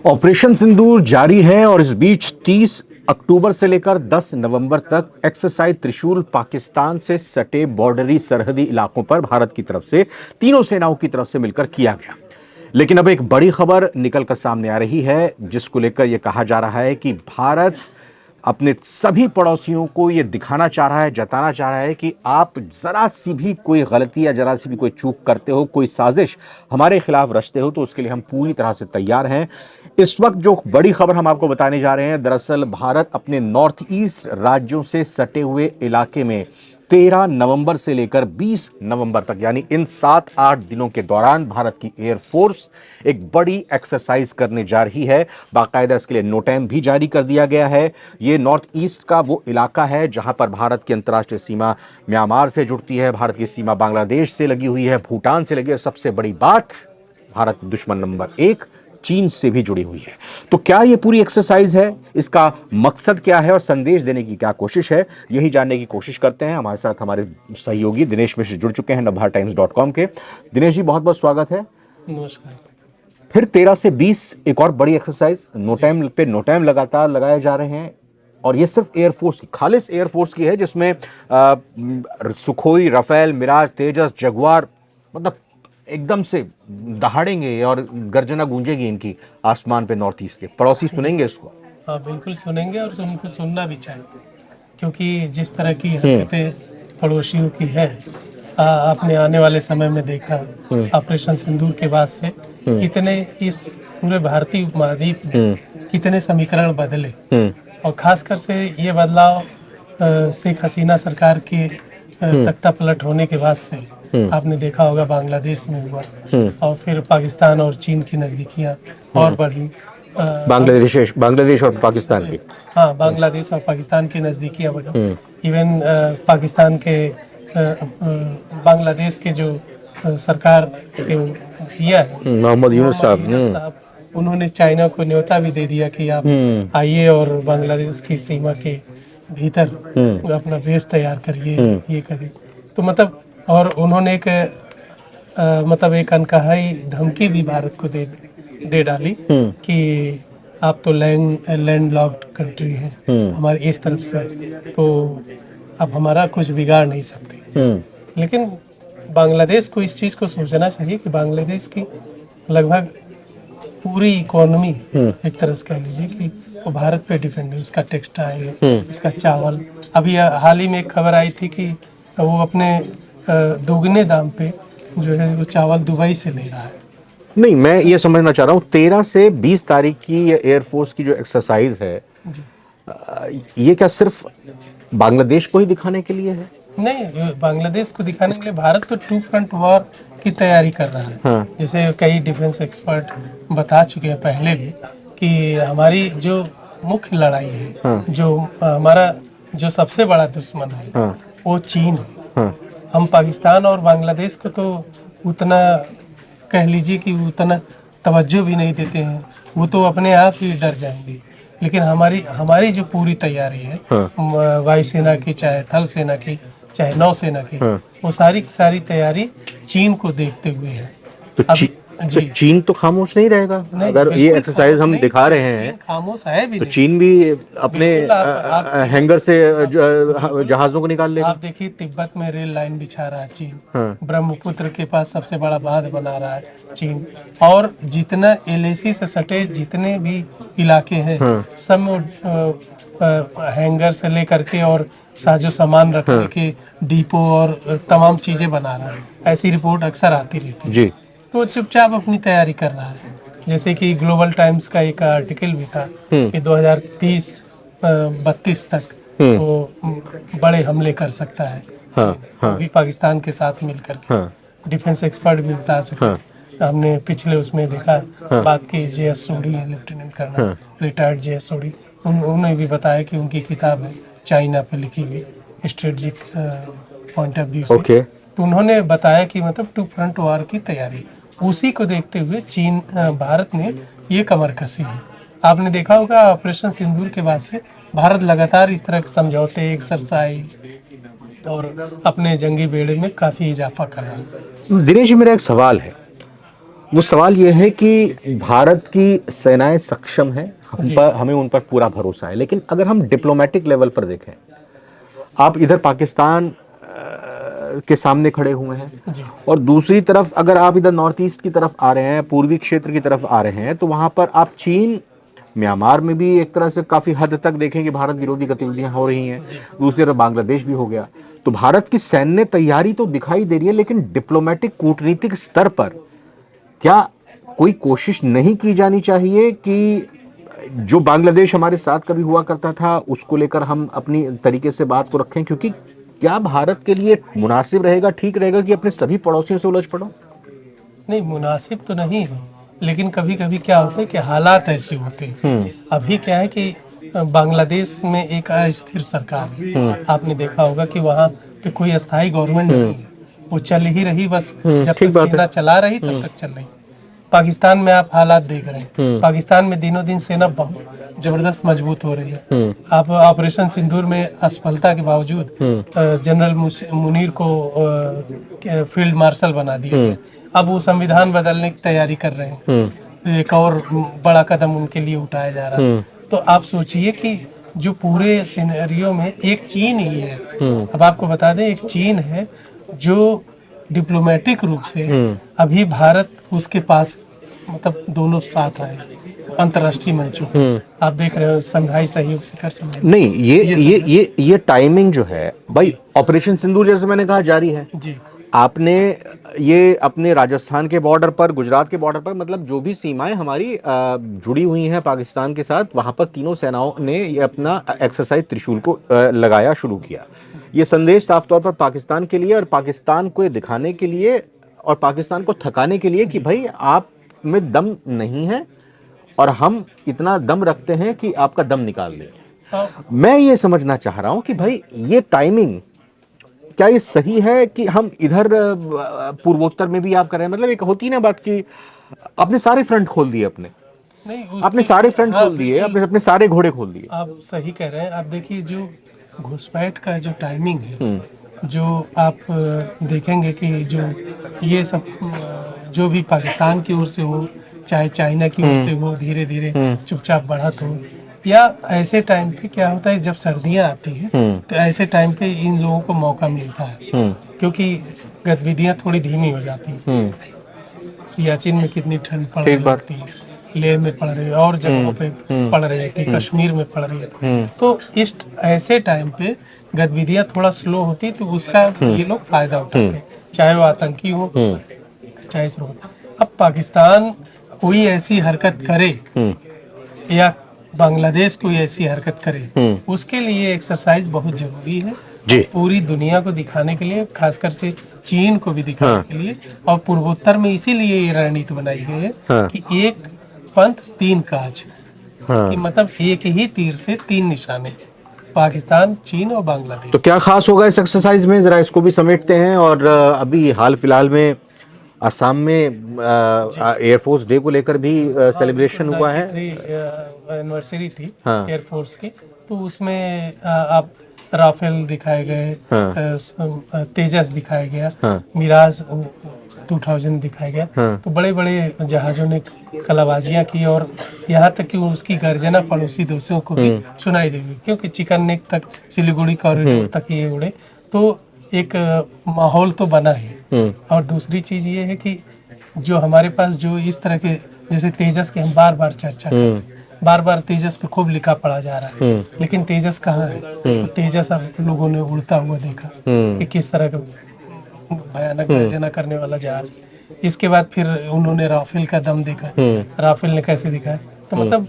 Operation सिंदूर जारी है और इस बीच 30 अक्टूबर से लेकर 10 नवंबर तक एक्सरसाइज त्रिशूल पाकिस्तान से सटे बॉर्डरी सरहदी इलाकों पर भारत की तरफ से तीनों सेनाओं की तरफ से मिलकर किया गया। लेकिन अब एक बड़ी खबर निकलकर सामने आ रही है जिसको लेकर यह कहा जा रहा है कि भारत अपने सभी पड़ोसियों को यह दिखाना चाह रहा है, जताना चाह रहा है कि आप जरा सी भी कोई गलती या जरा सी भी कोई चूक करते हो, कोई साजिश हमारे खिलाफ रचते हो तो उसके लिए हम पूरी तरह से तैयार हैं। इस वक्त जो बड़ी खबर हम आपको बताने जा रहे हैं, दरअसल भारत अपने नॉर्थ ईस्ट राज्यों से सटे हुए इलाके में 13 नवंबर से लेकर 20 नवंबर तक यानी इन 7-8 दिनों के दौरान भारत की एयरफोर्स एक बड़ी एक्सरसाइज करने जा रही है। बाकायदा इसके लिए नोटैम भी जारी कर दिया गया है। ये नॉर्थ ईस्ट का वो इलाका है जहां पर भारत की अंतर्राष्ट्रीय सीमा म्यांमार से जुड़ती है, भारत की सीमा बांग्लादेश से लगी हुई है, भूटान से लगी है, सबसे बड़ी बात भारत दुश्मन नंबर 1 चीन से भी जुड़ी हुई है। तो क्या ये पूरी एक्सरसाइज है, इसका मकसद क्या है और संदेश देने की क्या कोशिश है, यही जानने की कोशिश करते हैं। हमारे साथ हमारे सहयोगी दिनेश मिश्र जुड़ चुके हैं navbharattimes.com के। दिनेश जी, बहुत बहुत स्वागत है। नमस्कार। फिर 13 से 20 एक और बड़ी एक्सरसाइज, नो टाइम लगातार लगाए जा रहे हैं और ये सिर्फ एयरफोर्स की, खालिस एयरफोर्स की है जिसमें सुखोई, राफेल, मिराज, तेजस, जगुआर मतलब एकदम से दहाड़ेंगे और गर्जना गूंजेगी इनकी आसमान पे। नॉर्थ ईस्ट के पड़ोसी सुनेंगे इसको। हाँ, बिल्कुल सुनेंगे और उनको सुनना भी चाहिए, क्योंकि जिस तरह की हरकतें पड़ोसियों की है, आपने आने वाले समय में देखा ऑपरेशन सिंदूर के बाद से कितने इस पूरे भारतीय उपमहाद्वीप में कितने समीकरण बदले, और खासकर से ये बदलाव शेख हसीना सरकार के तख्ता पलट होने के बाद से आपने देखा होगा बांग्लादेश में हुआ, और फिर पाकिस्तान और चीन की नजदीकियां और बढ़ी। बांग्लादेश और पाकिस्तान की, हाँ, बांग्लादेश और पाकिस्तान की नजदीकियां बढ़ी। इवन पाकिस्तान के बांग्लादेश के जो सरकार के किया है मोहम्मद यूनुस साहब, उन्होंने चाइना को न्योता भी दे दिया कि आप आइए और बांग्लादेश की सीमा के भीतर अपना बेस तैयार करिए, ये करिए। तो मतलब, और उन्होंने मतलब एक अनकहाई धमकी भी भारत को दे डाली कि आप तो लैंड लॉक्ड कंट्री है हमारी इस तरफ से, तो अब हमारा कुछ बिगाड़ नहीं सकते। लेकिन बांग्लादेश को इस चीज़ को सोचना चाहिए कि बांग्लादेश की लगभग पूरी इकोनॉमी एक तरह से कह लीजिए कि वो भारत पे डिपेंड है। उसका टेक्सटाइल, उसका चावल, अभी हाल ही में एक खबर आई थी कि वो अपने दोगुने दाम पे जो है वो चावल दुबई से ले रहा है। नहीं, मैं ये समझना चाह रहा हूँ 13 से 20 तारीख की एयरफोर्स की जो एक्सरसाइज है, ये क्या सिर्फ बांग्लादेश को ही दिखाने के लिए है? नहीं, बांग्लादेश को दिखाने के लिए भारत तो 2 फ्रंट वॉर की तैयारी कर रहा है। हाँ। जैसे कई डिफेंस एक्सपर्ट बता चुके हैं पहले भी कि हमारी जो मुख्य लड़ाई है, हाँ, जो हमारा जो सबसे बड़ा दुश्मन है, हाँ, वो चीन है। हाँ। हम पाकिस्तान और बांग्लादेश को तो उतना कह लीजिए कि उतना तवज्जो भी नहीं देते हैं, वो तो अपने आप ही डर जाएंगे। लेकिन हमारी जो पूरी तैयारी है, हाँ, वायुसेना की, चाहे थल सेना की, चाहे नौसेना की, हाँ, वो सारी की सारी तैयारी चीन को देखते हुए है। तो चीन तो खामोश नहीं रहेगा। अगर ये एक्सरसाइज हम दिखा रहे हैं, खामोश है भी तो चीन भी अपने हैंगर से जहाजों को निकाल लेगा। आप देखिए, तिब्बत में रेल लाइन बिछा रहा है चीन, हाँ, ब्रह्मपुत्र के पास सबसे बड़ा बांध बना रहा है चीन, और जितना LAC से सटे जितने भी इलाके हैं, हाँ, सब में हैंगर से लेकर के और साजो सामान रखने, हाँ, के डिपो और तमाम चीजें बना रहा है। ऐसी रिपोर्ट अक्सर आती रहती है जी। तो चुपचाप अपनी तैयारी कर रहा है। जैसे कि ग्लोबल टाइम्स का एक आर्टिकल भी था कि 2030-32 तक वो बड़े हमले कर सकता है, हाँ, हाँ, भी पाकिस्तान के साथ मिलकर के, हाँ, डिफेंस एक्सपर्ट भी बता सकते हैं। हाँ, हमने पिछले उसमें देखा, हाँ, बात की JS सोडी, लेफ्टिनेंट कर्नल, हाँ, रिटायर्ड JS सोडी, उन्होंने भी बताया कि उनकी किताब है चाइना पे लिखी हुई स्ट्रेटजिक पॉइंट ऑफ व्यू से, तो उन्होंने बताया कि मतलब 2 फ्रंट वॉर की तैयारी, उसी को देखते हुए भारत ने ये कमर कसी है। आपने देखा होगा ऑपरेशन सिंदूर के बाद से भारत लगातार इस तरह के समझौते, एक्सरसाइज और अपने जंगी बेड़े में काफ़ी इजाफा कर रहा है। दिनेश जी, मेरा एक सवाल है, वो सवाल ये है कि भारत की सेनाएं सक्षम हैं, हमें उन पर पूरा भरोसा है, लेकिन अगर हम डिप्लोमेटिक लेवल पर देखें, आप इधर पाकिस्तान के सामने खड़े हुए हैं जी और दूसरी तरफ अगर आप इधर नॉर्थ ईस्ट की तरफ आ रहे हैं, पूर्वी क्षेत्र की तरफ आ रहे हैं, तो वहां पर आप चीन, म्यांमार में भी एक तरह से काफी हद तक देखें कि भारत विरोधी गतिविधियां हो रही हैं, दूसरी तरफ बांग्लादेश भी हो गया। तो भारत की सैन्य तैयारी तो दिखाई दे रही है, लेकिन डिप्लोमेटिक कूटनीतिक स्तर पर क्या कोई कोशिश नहीं की जानी चाहिए कि जो बांग्लादेश हमारे साथ कभी हुआ करता था उसको लेकर हम अपनी तरीके से बात को रखें? क्योंकि क्या भारत के लिए मुनासिब रहेगा, ठीक रहेगा कि अपने सभी पड़ोसियों से उलझ पड़ो? नहीं, मुनासिब तो नहीं है, लेकिन कभी कभी क्या होता है कि हालात ऐसे होते हैं। अभी क्या है कि बांग्लादेश में एक अस्थिर सरकार है। आपने देखा होगा कि वहाँ पे कोई अस्थायी गवर्नमेंट नहीं है, वो चल ही रही बस, जब ठीक तक बात है। सेना चला रही तब तक चल रही। पाकिस्तान में आप हालात देख रहे हैं, पाकिस्तान में दिनों दिन सेना बहुत जबरदस्त मजबूत हो रही है। आप ऑपरेशन सिंदूर में असफलता के बावजूद जनरल मुनीर को फील्ड मार्शल बना दिया गया। अब वो संविधान बदलने की तैयारी कर रहे हैं, एक और बड़ा कदम उनके लिए उठाया जा रहा है। तो आप सोचिए कि जो पूरे सिनेरियो में एक चीन ही है। अब आपको बता दें, एक चीन है जो डिप्लोमेटिक रूप से अभी भारत उसके पास, मतलब दोनों साथ आए अंतर्राष्ट्रीय मंचों पे। आप देख रहे हो शंघाई सहयोग शिखर सम्मेलन। नहीं, ये टाइमिंग जो है भाई, ऑपरेशन सिंदूर जैसे मैंने कहा जारी है। जी आपने ये अपने राजस्थान के बॉर्डर पर, गुजरात के बॉर्डर पर, मतलब जो भी सीमाएं हमारी जुड़ी हुई हैं पाकिस्तान के साथ, वहां पर तीनों सेनाओं ने ये अपना एक्सरसाइज त्रिशूल को लगाया, शुरू किया। ये संदेश साफ तौर पर पाकिस्तान के लिए और पाकिस्तान को ये दिखाने के लिए और पाकिस्तान को थकाने के लिए कि भाई आप में दम नहीं है और हम इतना दम रखते हैं कि आपका दम निकाल दें। हाँ, मैं ये समझना चाह रहा हूं कि भाई ये टाइमिंग क्या ये सही है कि हम इधर पूर्वोत्तर में भी आप कर रहे हैं? मतलब एक होती है ना बात कि आपने सारे फ्रंट खोल दिए, अपने नहीं आपने सारे फ्रंट हाँ, खोल दिए, आपने अपने सारे घोड़े खोल दिए। आप सही कह रहे हैं। आप देखिए, जो घुसपैठ का जो टाइमिंग है, जो आप देखेंगे कि जो ये सब जो भी पाकिस्तान की ओर से हो, चाहे चाइना की ओर से हो, धीरे धीरे चुपचाप बढ़त हो, या ऐसे टाइम पे क्या होता है जब सर्दियां आती हैं तो ऐसे टाइम पे इन लोगों को मौका मिलता है, क्योंकि गतिविधियां थोड़ी धीमी हो जाती हैं। सियाचिन में कितनी ठंड पड़ रही होती है, लेह में पड़ रही है, और जगहों पे पड़ रही थी, कश्मीर में पड़ रही थी। तो इस ऐसे टाइम पे गतिविधियां थोड़ा स्लो होती, तो उसका ये लोग फायदा उठाते हैं, चाहे वो आतंकी हो, चाहे स्रोत। अब पाकिस्तान कोई ऐसी हरकत करे या बांग्लादेश कोई ऐसी हरकत करे, उसके लिए एक्सरसाइज बहुत जरूरी है जी। पूरी दुनिया को दिखाने के लिए, खासकर से चीन को भी दिखाने के लिए। और पूर्वोत्तर में इसीलिए ये रणनीति बनाई गई है कि एक पंथ तीन काज, कि मतलब एक ही तीर से तीन निशाने, पाकिस्तान, चीन और बांग्लादेश। तो क्या खास होगा इस एक्सरसाइज में, जरा इसको भी समेटते हैं। और अभी हाल फिलहाल में असम में एयरफोर्स डे को लेकर भी सेलिब्रेशन हुआ है। एनिवर्सरी थी हाँ। एयरफोर्स की, तो उसमें आप राफेल दिखाए गए, तेजस दिखाया गया, मिराज 2000 दिखाया गया। तो बड़े बड़े जहाजों ने कलाबाजियां की, और यहाँ तक कि उसकी गर्जना पड़ोसी देशों को भी सुनाई देगी, क्योंकि चिकन नेक तक, सिलीगुड़ी कॉरिडोर तक ये उड़े। तो एक माहौल तो बना है। और दूसरी चीज ये है कि जो हमारे पास जो इस तरह के, जैसे तेजस की हम बार बार चर्चा करते हैं, बार बार तेजस पे खूब लिखा पढ़ा जा रहा है, लेकिन तेजस कहाँ है? तो तेजस अब लोगों ने उड़ता हुआ देखा कि किस तरह का भयानक गर्जना करने वाला जहाज। इसके बाद फिर उन्होंने राफेल का दम देखा, राफेल ने कैसे दिखाया। तो मतलब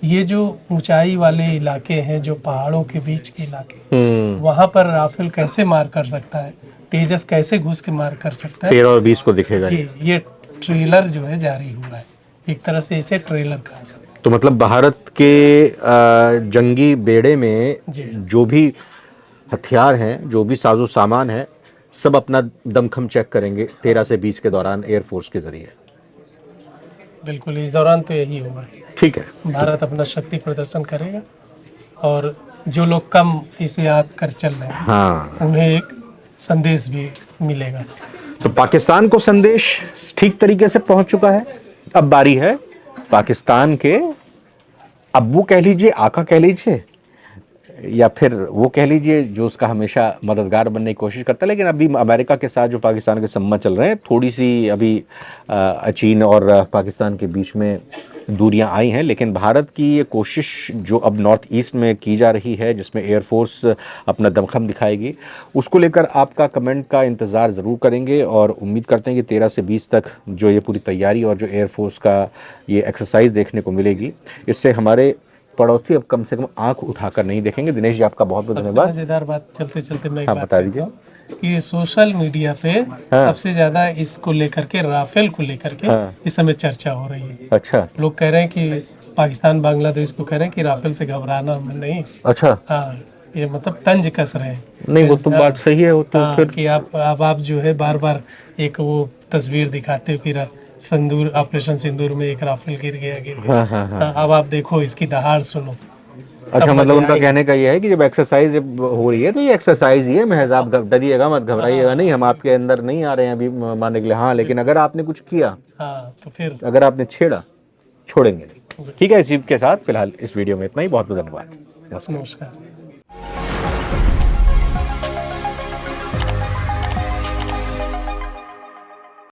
ये जो ऊंचाई वाले इलाके हैं, जो पहाड़ों के बीच के इलाके, वहां पर राफेल कैसे मार कर सकता है, तेजस कैसे घुस के मार कर सकता है। 13 और 20 को दिखेगा जी, ये ट्रेलर जो है जारी हुआ है, एक तरह से इसे ट्रेलर कहा सकते हैं। तो मतलब भारत के जंगी बेड़े में जी। जो भी हथियार हैं, जो भी साजो सामान है, सब अपना दमखम चेक करेंगे 13 से 20 के दौरान एयरफोर्स के जरिए। बिल्कुल, इस दौरान तो यही होगा। ठीक है। भारत अपना शक्ति प्रदर्शन करेगा, और जो लोग कम इसे याद कर चल रहे हैं, हाँ, उन्हें एक संदेश भी मिलेगा। तो पाकिस्तान को संदेश ठीक तरीके से पहुंच चुका है। अब बारी है पाकिस्तान के अब्बू कह लीजिए, आका कह लीजिए, या फिर वो कह लीजिए जो उसका हमेशा मददगार बनने की कोशिश करता है। लेकिन अभी अमेरिका के साथ जो पाकिस्तान के संबंध चल रहे हैं, थोड़ी सी अभी चीन और पाकिस्तान के बीच में दूरियां आई हैं। लेकिन भारत की ये कोशिश जो अब नॉर्थ ईस्ट में की जा रही है, जिसमें एयरफोर्स अपना दमखम दिखाएगी, उसको लेकर आपका कमेंट का इंतज़ार ज़रूर करेंगे। और उम्मीद करते हैं कि 13 से 20 तक जो ये पूरी तैयारी और जो एयरफोर्स का ये एक्सरसाइज देखने को मिलेगी, इससे हमारे पड़ोसी अब कम से कम आंख उठाकर नहीं देखेंगे। दिनेश जी, आपका बहुत बहुत सबसे धन्यवाद। मजेदार बात चलते चलते मैं एक हाँ, बात बता कहता दीजिए। हूँ कि सोशल मीडिया पे सबसे ज्यादा इसको लेकर के, राफेल को लेकर के इस समय चर्चा हो रही है। अच्छा लोग कह रहे हैं कि पाकिस्तान बांग्लादेश को कह रहे हैं कि राफेल से घबराना नहीं। अच्छा, हाँ, ये मतलब तंज कस रहे हैं। नहीं वो तो बात सही है। वो तो हाँ, फिर कि आप जो है बार बार एक वो तस्वीर दिखाते, फिर सिंदूर, ऑपरेशन सिंदूर में एक राफेल गिर गया। हाँ हाँ हाँ। हाँ, अब आप देखो इसकी दहाड़ सुनो। अच्छा, तब मतलब मजा उनका आएगा। कहने का ये है कि जब एक्सरसाइज जब हो रही है तो ये एक्सरसाइज ही है महज, आप डरिएगा मत, घबराइएगा नहीं, हम आपके अंदर नहीं आ रहे हैं अभी मारने के लिए। हाँ, लेकिन अगर आपने कुछ किया, हाँ, तो फिर अगर आपने छेड़ा, छोड़ेंगे नहीं। ठीक है, इसी के साथ फिलहाल इस वीडियो में इतना ही। बहुत बहुत धन्यवाद। नमस्कार।